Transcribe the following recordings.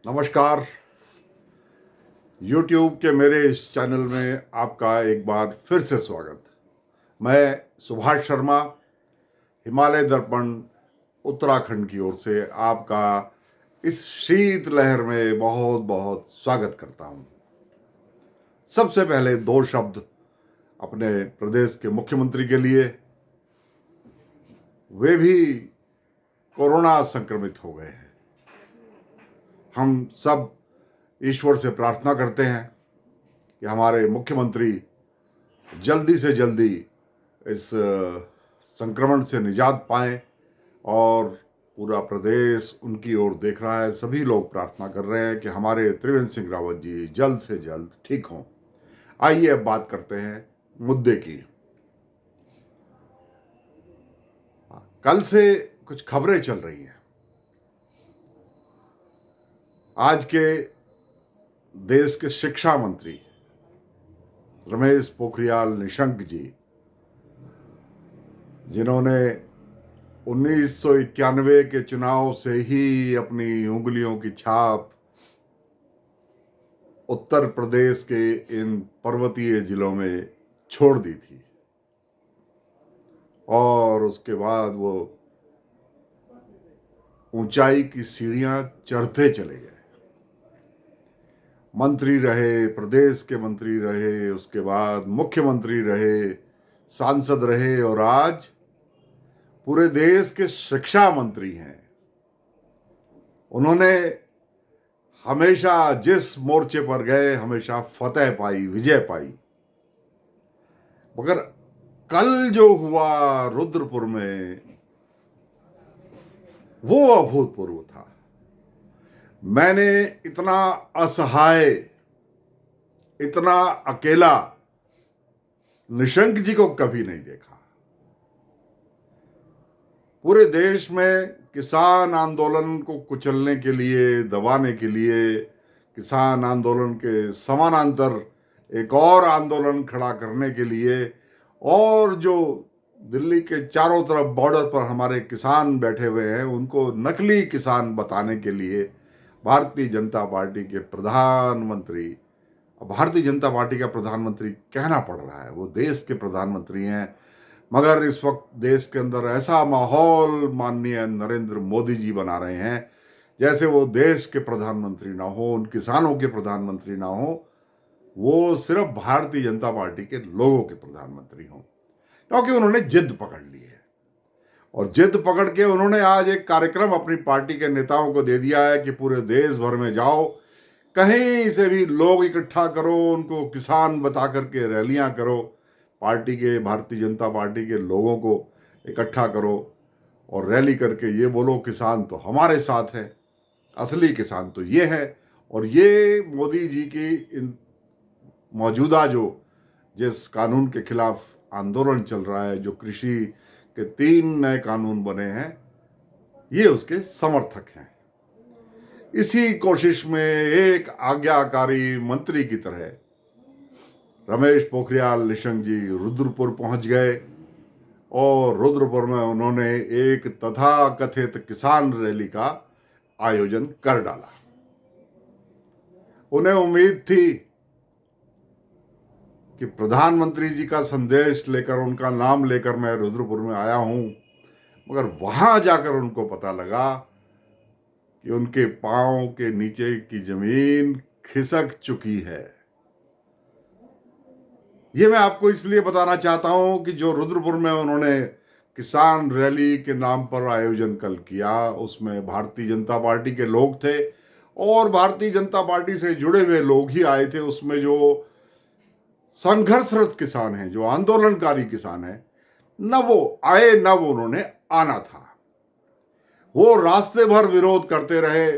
नमस्कार। YouTube के मेरे इस चैनल में आपका एक बार फिर से स्वागत। मैं सुभाष शर्मा, हिमालय दर्पण उत्तराखंड की ओर से आपका इस शीत लहर में बहुत बहुत स्वागत करता हूं। सबसे पहले दो शब्द अपने प्रदेश के मुख्यमंत्री के लिए। वे भी कोरोना संक्रमित हो गए हैं। हम सब ईश्वर से प्रार्थना करते हैं कि हमारे मुख्यमंत्री जल्दी से जल्दी इस संक्रमण से निजात पाएं और पूरा प्रदेश उनकी ओर देख रहा है। सभी लोग प्रार्थना कर रहे हैं कि हमारे त्रिवेंद्र सिंह रावत जी जल्द से जल्द ठीक हों। आइए अब बात करते हैं मुद्दे की। कल से कुछ खबरें चल रही हैं। आज के देश के शिक्षा मंत्री रमेश पोखरियाल निशंक जी, जिन्होंने 1991 के चुनाव से ही अपनी उंगलियों की छाप उत्तर प्रदेश के इन पर्वतीय जिलों में छोड़ दी थी और उसके बाद वो ऊंचाई की सीढ़ियां चढ़ते चले गए। मंत्री रहे, प्रदेश के मंत्री रहे, उसके बाद मुख्यमंत्री रहे, सांसद रहे और आज पूरे देश के शिक्षा मंत्री हैं। उन्होंने हमेशा जिस मोर्चे पर गए हमेशा फतेह पाई, विजय पाई। मगर कल जो हुआ रुद्रपुर में वो अभूतपूर्व था। मैंने इतना असहाय, इतना अकेला निशंक जी को कभी नहीं देखा। पूरे देश में किसान आंदोलन को कुचलने के लिए, दबाने के लिए, किसान आंदोलन के समानांतर एक और आंदोलन खड़ा करने के लिए और जो दिल्ली के चारों तरफ बॉर्डर पर हमारे किसान बैठे हुए हैं उनको नकली किसान बताने के लिए भारतीय जनता पार्टी के प्रधानमंत्री, भारतीय जनता पार्टी का प्रधानमंत्री कहना पड़ रहा है, वो देश के प्रधानमंत्री हैं। मगर इस वक्त देश के अंदर ऐसा माहौल माननीय नरेंद्र मोदी जी बना रहे हैं जैसे वो देश के प्रधानमंत्री ना हो, उन किसानों के प्रधानमंत्री ना हो, वो सिर्फ भारतीय जनता पार्टी के लोगों के प्रधानमंत्री हों। क्योंकि उन्होंने जिद पकड़ ली है और जिद पकड़ के उन्होंने आज एक कार्यक्रम अपनी पार्टी के नेताओं को दे दिया है कि पूरे देश भर में जाओ, कहीं से भी लोग इकट्ठा करो, उनको किसान बता करके रैलियां करो, पार्टी के, भारतीय जनता पार्टी के लोगों को इकट्ठा करो और रैली करके ये बोलो किसान तो हमारे साथ है, असली किसान तो ये है। और ये मोदी जी की इन मौजूदा जो जिस कानून के खिलाफ आंदोलन चल रहा है, जो कृषि के 3 नए कानून बने हैं, ये उसके समर्थक हैं। इसी कोशिश में एक आज्ञाकारी मंत्री की तरह रमेश पोखरियाल निशंक जी रुद्रपुर पहुंच गए और रुद्रपुर में उन्होंने एक तथाकथित किसान रैली का आयोजन कर डाला। उन्हें उम्मीद थी कि प्रधानमंत्री जी का संदेश लेकर, उनका नाम लेकर मैं रुद्रपुर में आया हूं, मगर वहां जाकर उनको पता लगा कि उनके पांव के नीचे की जमीन खिसक चुकी है। ये मैं आपको इसलिए बताना चाहता हूं कि जो रुद्रपुर में उन्होंने किसान रैली के नाम पर आयोजन कल किया, उसमें भारतीय जनता पार्टी के लोग थे और भारतीय जनता पार्टी से जुड़े हुए लोग ही आए थे। उसमें जो संघर्षरत किसान हैं, जो आंदोलनकारी किसान हैं, न वो आए न वो उन्होंने आना था। वो रास्ते भर विरोध करते रहे।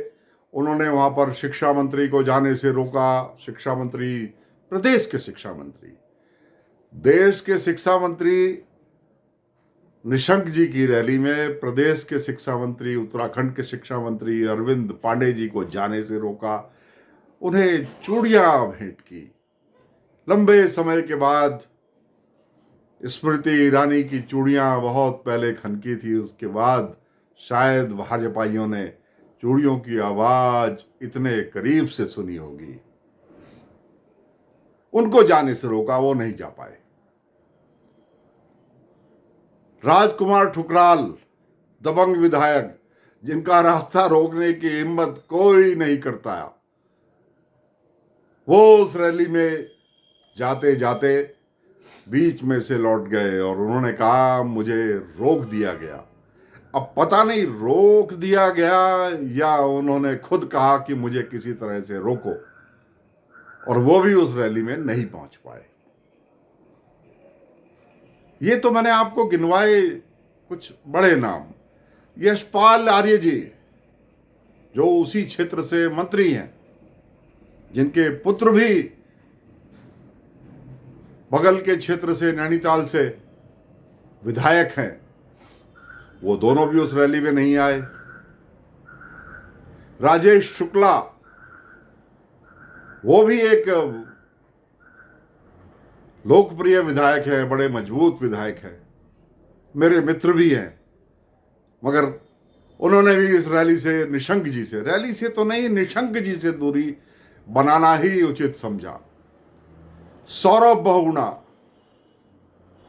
उन्होंने वहां पर शिक्षा मंत्री को जाने से रोका। शिक्षा मंत्री, प्रदेश के शिक्षा मंत्री, देश के शिक्षा मंत्री निशंक जी की रैली में प्रदेश के शिक्षा मंत्री, उत्तराखंड के शिक्षा मंत्री अरविंद पांडे जी को जाने से रोका। उन्हें चूड़ियां भेंट की। लंबे समय के बाद स्मृति ईरानी की चूड़ियां बहुत पहले खनकी थी, उसके बाद शायद भाजपाइयों ने चूड़ियों की आवाज इतने करीब से सुनी होगी। उनको जाने से रोका, वो नहीं जा पाए। राजकुमार ठुकराल, दबंग विधायक, जिनका रास्ता रोकने की हिम्मत कोई नहीं करता, वो उस रैली में जाते जाते बीच में से लौट गए और उन्होंने कहा मुझे रोक दिया गया। अब पता नहीं रोक दिया गया या उन्होंने खुद कहा कि मुझे किसी तरह से रोको, और वो भी उस रैली में नहीं पहुंच पाए। ये तो मैंने आपको गिनवाए कुछ बड़े नाम। यशपाल आर्य जी, जो उसी क्षेत्र से मंत्री हैं, जिनके पुत्र भी बगल के क्षेत्र से, नैनीताल से विधायक हैं, वो दोनों भी उस रैली में नहीं आए। राजेश शुक्ला, वो भी एक लोकप्रिय विधायक है, बड़े मजबूत विधायक है, मेरे मित्र भी हैं, मगर उन्होंने भी इस रैली से, निशंक जी से, रैली से तो नहीं, निशंक जी से दूरी बनाना ही उचित समझा। सौरभ बहुगुणा,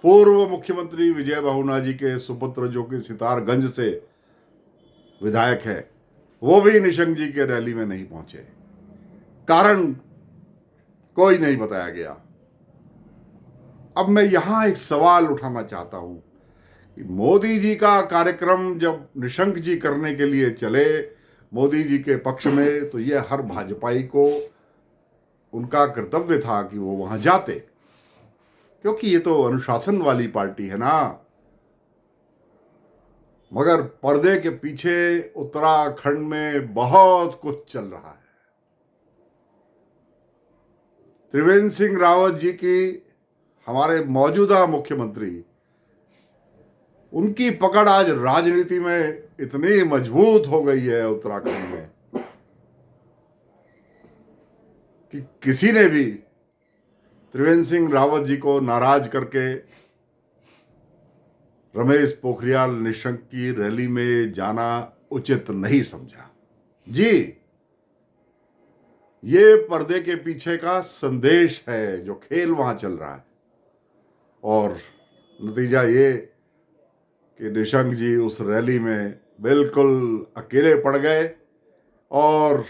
पूर्व मुख्यमंत्री विजय बहुगुणा जी के सुपुत्र, जो कि सितारगंज से विधायक है, वो भी निशंक जी के रैली में नहीं पहुंचे। कारण कोई नहीं बताया गया। अब मैं यहां एक सवाल उठाना चाहता हूं कि मोदी जी का कार्यक्रम जब निशंक जी करने के लिए चले मोदी जी के पक्ष में, तो यह हर भाजपाई को उनका कर्तव्य था कि वो वहां जाते, क्योंकि ये तो अनुशासन वाली पार्टी है ना। मगर पर्दे के पीछे उत्तराखंड में बहुत कुछ चल रहा है। त्रिवेंद्र सिंह रावत जी की, हमारे मौजूदा मुख्यमंत्री, उनकी पकड़ आज राजनीति में इतनी मजबूत हो गई है उत्तराखंड में कि किसी ने भी त्रिवेंद्र सिंह रावत जी को नाराज करके रमेश पोखरियाल निशंक की रैली में जाना उचित नहीं समझा। जी, ये पर्दे के पीछे का संदेश है जो खेल वहां चल रहा है, और नतीजा ये कि निशंक जी उस रैली में बिल्कुल अकेले पड़ गए, और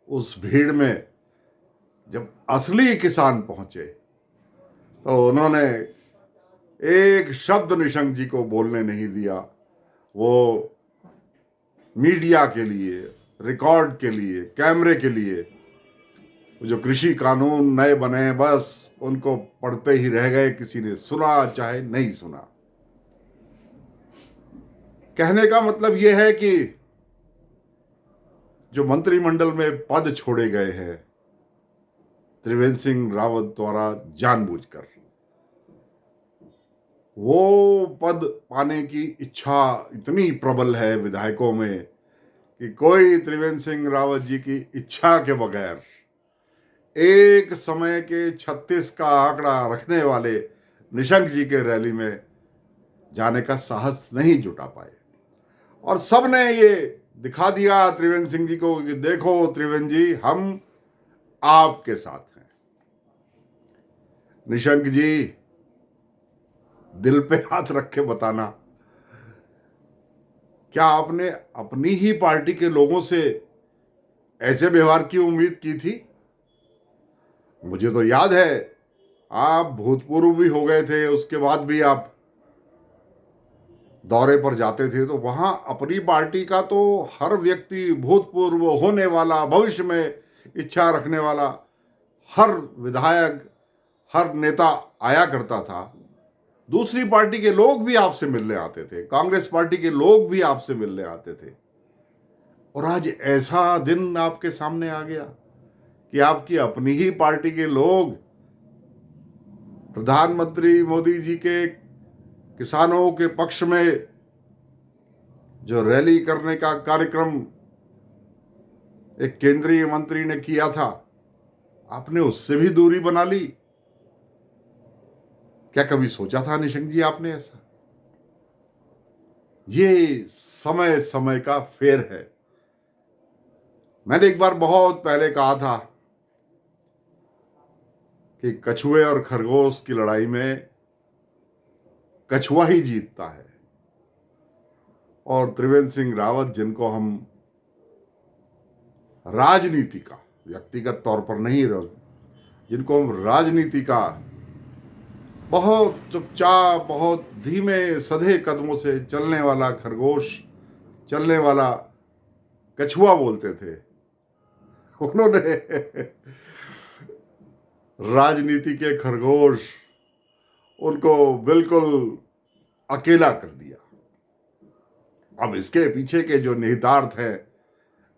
उस भीड़ में जब असली किसान पहुंचे तो उन्होंने एक शब्द निशंक जी को बोलने नहीं दिया। वो मीडिया के लिए, रिकॉर्ड के लिए, कैमरे के लिए, जो कृषि कानून नए बने, बस उनको पढ़ते ही रह गए। किसी ने सुना चाहे नहीं सुना। कहने का मतलब यह है कि जो मंत्रिमंडल में पद छोड़े गए हैं त्रिवेंद्र सिंह रावत द्वारा जानबूझकर, वो पद पाने की इच्छा इतनी प्रबल है विधायकों में कि कोई त्रिवेंद्र सिंह रावत जी की इच्छा के बगैर एक समय के 36 का आंकड़ा रखने वाले निशंक जी के रैली में जाने का साहस नहीं जुटा पाए। और सबने ये दिखा दिया त्रिवेंद्र सिंह जी को कि देखो त्रिवेंद्र जी, हम आपके साथ हैं। निशंक जी, दिल पे हाथ रख के बताना, क्या आपने अपनी ही पार्टी के लोगों से ऐसे व्यवहार की उम्मीद की थी? मुझे तो याद है आप भूतपूर्व भी हो गए थे, उसके बाद भी आप दौरे पर जाते थे, तो वहां अपनी पार्टी का तो हर व्यक्ति, भूतपूर्व, होने वाला, भविष्य में इच्छा रखने वाला हर विधायक, हर नेता आया करता था। दूसरी पार्टी के लोग भी आपसे मिलने आते थे, कांग्रेस पार्टी के लोग भी आपसे मिलने आते थे। और आज ऐसा दिन आपके सामने आ गया कि आपकी अपनी ही पार्टी के लोग प्रधानमंत्री मोदी जी के किसानों के पक्ष में जो रैली करने का कार्यक्रम एक केंद्रीय मंत्री ने किया था, आपने उससे भी दूरी बना ली। क्या कभी सोचा था निशंक जी आपने ऐसा? ये समय समय का फेर है। मैंने एक बार बहुत पहले कहा था कि कछुए और खरगोश की लड़ाई में कछुआ ही जीतता है, और त्रिवेंद्र सिंह रावत, जिनको हम राजनीति का, व्यक्तिगत तौर पर नहीं, जिनको हम राजनीति का बहुत चुपचाप, बहुत धीमे सधे कदमों से चलने वाला खरगोश, चलने वाला कछुआ बोलते थे, उन्होंने राजनीति के खरगोश, उनको बिल्कुल अकेला कर दिया। अब इसके पीछे के जो निहितार्थ हैं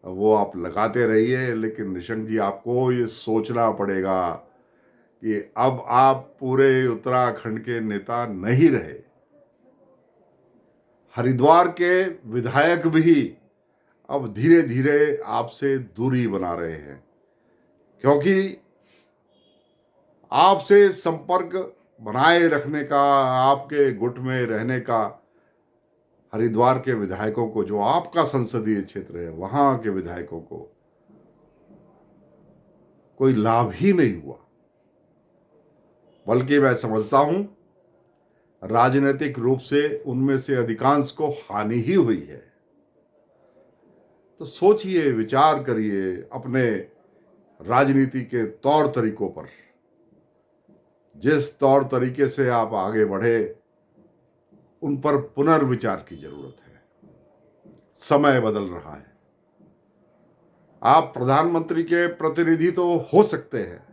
वो आप लगाते रहिए, लेकिन निशंक जी, आपको ये सोचना पड़ेगा कि अब आप पूरे उत्तराखंड के नेता नहीं रहे। हरिद्वार के विधायक भी अब धीरे धीरे आपसे दूरी बना रहे हैं, क्योंकि आपसे संपर्क बनाए रखने का, आपके गुट में रहने का हरिद्वार के विधायकों को, जो आपका संसदीय क्षेत्र है, वहां के विधायकों को कोई लाभ ही नहीं हुआ, बल्कि मैं समझता हूं राजनीतिक रूप से उनमें से अधिकांश को हानि ही हुई है। तो सोचिए, विचार करिए अपने राजनीति के तौर तरीकों पर। जिस तौर तरीके से आप आगे बढ़े, उन पर पुनर्विचार की जरूरत है। समय बदल रहा है। आप प्रधानमंत्री के प्रतिनिधि तो हो सकते हैं,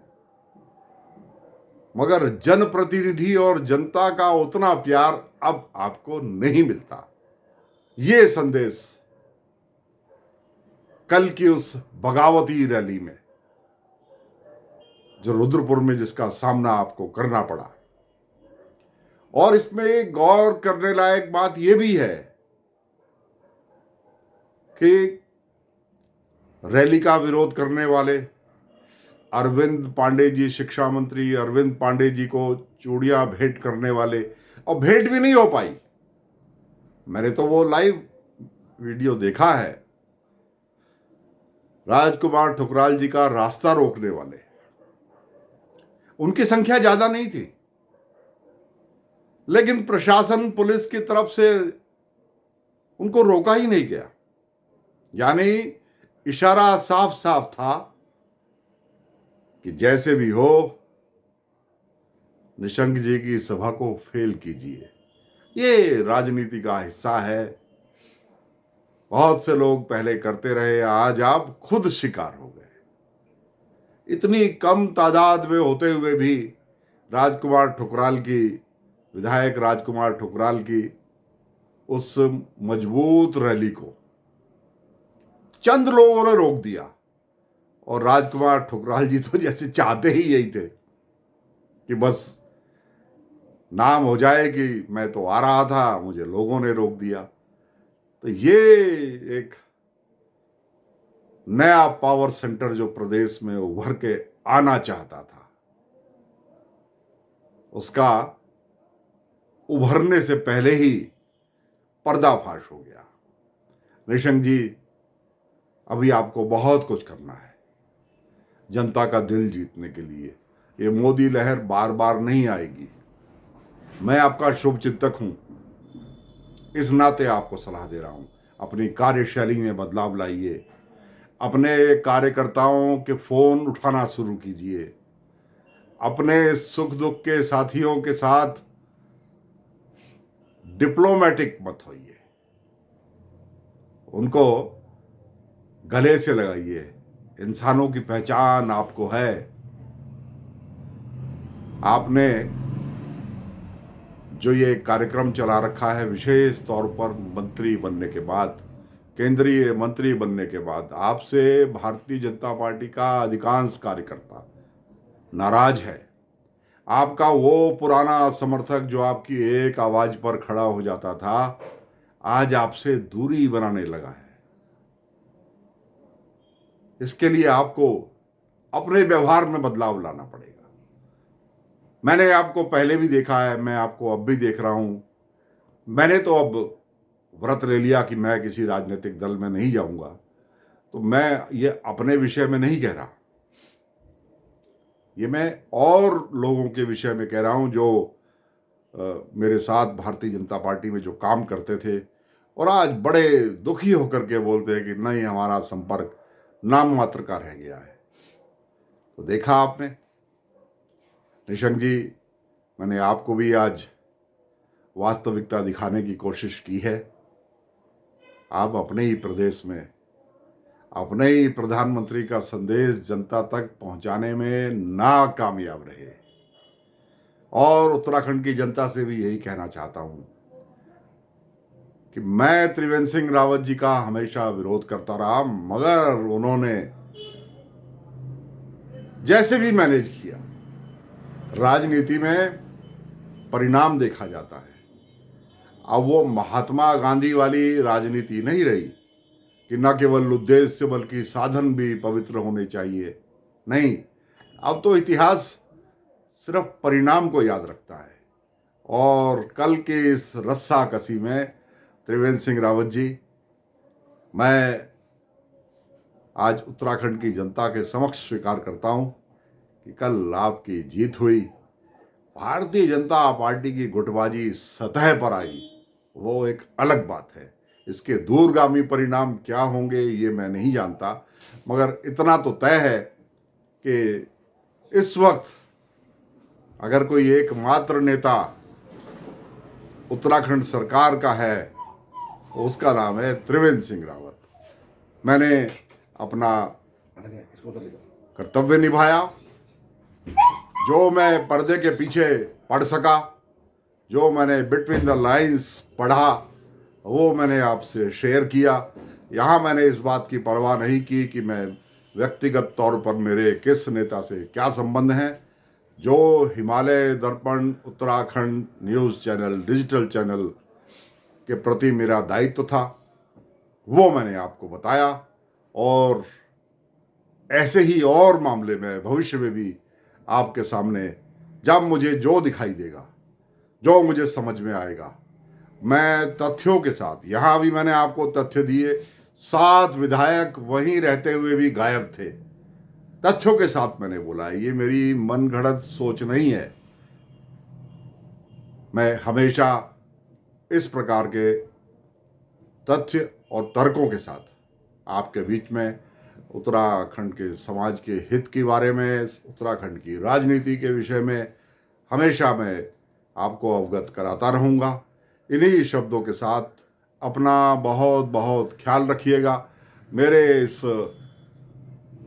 मगर जनप्रतिनिधि और जनता का उतना प्यार अब आपको नहीं मिलता। ये संदेश कल की उस बगावती रैली में, जो रुद्रपुर में, जिसका सामना आपको करना पड़ा। और इसमें गौर करने लायक बात यह भी है कि रैली का विरोध करने वाले अरविंद पांडे जी, शिक्षा मंत्री अरविंद पांडे जी को चूड़ियां भेंट करने वाले, और भेंट भी नहीं हो पाई। मैंने तो वो लाइव वीडियो देखा है। राजकुमार ठुकराल जी का रास्ता रोकने वाले, उनकी संख्या ज्यादा नहीं थी, लेकिन प्रशासन, पुलिस की तरफ से उनको रोका ही नहीं गया। यानी इशारा साफ साफ था कि जैसे भी हो, निशंक जी की सभा को फेल कीजिए। ये राजनीति का हिस्सा है। बहुत से लोग पहले करते रहे, आज आप खुद शिकार हो गए। इतनी कम तादाद में होते हुए भी राजकुमार ठुकराल की, विधायक राजकुमार ठुकराल की उस मजबूत रैली को चंद लोगों ने रोक दिया। और राजकुमार ठुकराल जी तो जैसे चाहते ही यही थे कि बस नाम हो जाए कि मैं तो आ रहा था, मुझे लोगों ने रोक दिया। तो ये एक नया पावर सेंटर जो प्रदेश में उभर के आना चाहता था, उसका उभरने से पहले ही पर्दाफाश हो गया। निशंक जी, अभी आपको बहुत कुछ करना है जनता का दिल जीतने के लिए। ये मोदी लहर बार बार नहीं आएगी। मैं आपका शुभचिंतक हूं, इस नाते आपको सलाह दे रहा हूं, अपनी कार्यशैली में बदलाव लाइए। अपने कार्यकर्ताओं के फोन उठाना शुरू कीजिए। अपने सुख दुख के साथियों के साथ डिप्लोमेटिक मत होइए, उनको गले से लगाइए। इंसानों की पहचान आपको है। आपने जो ये कार्यक्रम चला रखा है, विशेष तौर पर मंत्री बनने के बाद, केंद्रीय मंत्री बनने के बाद, आपसे भारतीय जनता पार्टी का अधिकांश कार्यकर्ता नाराज है। आपका वो पुराना समर्थक जो आपकी एक आवाज पर खड़ा हो जाता था, आज आपसे दूरी बनाने लगा है। इसके लिए आपको अपने व्यवहार में बदलाव लाना पड़ेगा। मैंने आपको पहले भी देखा है, मैं आपको अब भी देख रहा हूं। मैंने तो अब व्रत ले लिया कि मैं किसी राजनीतिक दल में नहीं जाऊंगा। तो मैं ये अपने विषय में नहीं कह रहा, ये मैं और लोगों के विषय में कह रहा हूं जो मेरे साथ भारतीय जनता पार्टी में जो काम करते थे और आज बड़े दुखी होकर के बोलते हैं कि नहीं, हमारा संपर्क नाम मात्र का रह गया है। तो देखा आपने निशंक जी, मैंने आपको भी आज वास्तविकता दिखाने की कोशिश की है। आप अपने ही प्रदेश में अपने ही प्रधानमंत्री का संदेश जनता तक पहुंचाने में नाकामयाब रहे। और उत्तराखंड की जनता से भी यही कहना चाहता हूं कि मैं त्रिवेंद्र सिंह रावत जी का हमेशा विरोध करता रहा, मगर उन्होंने जैसे भी मैनेज किया, राजनीति में परिणाम देखा जाता है। अब वो महात्मा गांधी वाली राजनीति नहीं रही कि न केवल उद्देश्य बल्कि साधन भी पवित्र होने चाहिए। नहीं, अब तो इतिहास सिर्फ परिणाम को याद रखता है। और कल के इस रस्साकसी में त्रिवेंद्र सिंह रावत जी, मैं आज उत्तराखंड की जनता के समक्ष स्वीकार करता हूं कि कल आपकी जीत हुई। भारतीय जनता पार्टी की गुटबाजी सतह पर आई, वो एक अलग बात है। इसके दूरगामी परिणाम क्या होंगे ये मैं नहीं जानता, मगर इतना तो तय है कि इस वक्त अगर कोई एकमात्र नेता उत्तराखंड सरकार का है तो उसका नाम है त्रिवेंद्र सिंह रावत। मैंने अपना कर्तव्य निभाया, जो मैं पर्दे के पीछे पढ़ सका, जो मैंने बिटवीन द लाइंस पढ़ा, वो मैंने आपसे शेयर किया। यहाँ मैंने इस बात की परवाह नहीं की कि मैं व्यक्तिगत तौर पर मेरे किस नेता से क्या संबंध हैं। जो Himalaya Darpan Uttarakhand news channel, digital channel के प्रति मेरा दायित्व था, वो मैंने आपको बताया। और ऐसे ही और मामले में भविष्य में भी आपके सामने, जब मुझे जो दिखाई देगा, जो मुझे समझ में आएगा, मैं तथ्यों के साथ, यहाँ भी मैंने आपको तथ्य दिए, 7 विधायक वहीं रहते हुए भी गायब थे, तथ्यों के साथ मैंने बोला है। ये मेरी मनगढ़ंत सोच नहीं है। मैं हमेशा इस प्रकार के तथ्य और तर्कों के साथ आपके बीच में उत्तराखंड के समाज के हित के बारे में, उत्तराखंड की राजनीति के विषय में हमेशा मैं आपको अवगत कराता रहूँगा। इन्हीं शब्दों के साथ अपना बहुत बहुत ख्याल रखिएगा। मेरे इस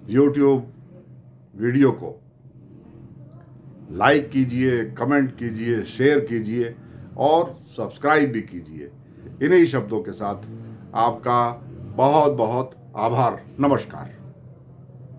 YouTube वीडियो को लाइक कीजिए, कमेंट कीजिए, शेयर कीजिए और सब्सक्राइब भी कीजिए। इन्हीं शब्दों के साथ आपका बहुत बहुत आभार। नमस्कार।